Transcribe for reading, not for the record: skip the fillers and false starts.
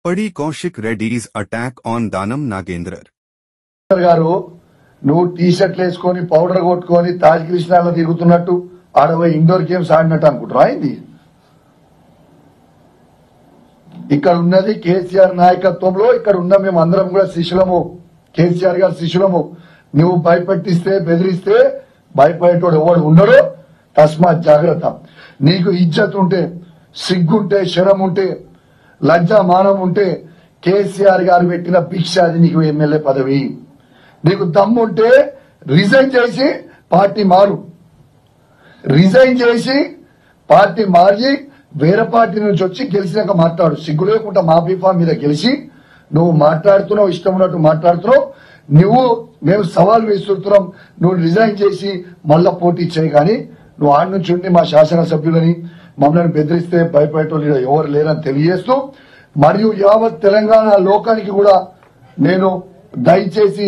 Padi Kaushik Reddy's attack on Danam Nagendra. గారు నువ్వు tea షర్ట్లు వేసుకొని పౌడర్ కొట్టుకొని తాజ్ కృష్ణాలో తిరుగుతున్నట్టు ఆడపోయి ఇండోర్ గేమ్స్ ఆడినట్టు అనుకుంటారు అయింది. ఇక్కడ ఉన్నది కేసీఆర్ నాయకత్వంలో ఇక్కడ ఉన్న మేము అందరం కూడా శిష్యులము, కేసీఆర్ గారు శిష్యులము. నువ్వు భయపెట్టిస్తే బెదిరిస్తే భయపడేటోడు ఎవడు ఉండడు. తస్మాత్ జాగ్రత్త. నీకు ఇజ్జత్ ఉంటే, సిగ్గుంటే, శరం ఉంటే, లజ్జా మానం ఉంటే కేసీఆర్ గారు పెట్టిన భిక్ష అది నీకు ఎమ్మెల్యే పదవి. నీకు దమ్ముంటే రిజైన్ చేసి పార్టీ మారు, రిజైన్ చేసి పార్టీ మారి వేరే పార్టీ నుంచి వచ్చి గెలిచినాక మాట్లాడు. సిగ్గు లేకుండా మా బీఫామ్ మీద గెలిచి నువ్వు మాట్లాడుతున్నావు, ఇష్టం ఉన్నట్టు మాట్లాడుతున్నావు. నువ్వు మేము సవాల్ విసురుతున్నాం, నువ్వు రిజైన్ చేసి మళ్ళా పోటీ చేయి. కానీ నువ్వు ఆడి నుంచి ఉండి మా శాసనసభ్యులని మమ్మల్ని బెదిరిస్తే భయపడేటోళ్ళు ఎవరు లేరని తెలియజేస్తూ, మరియు యావత్ తెలంగాణ లోకానికి కూడా నేను దయచేసి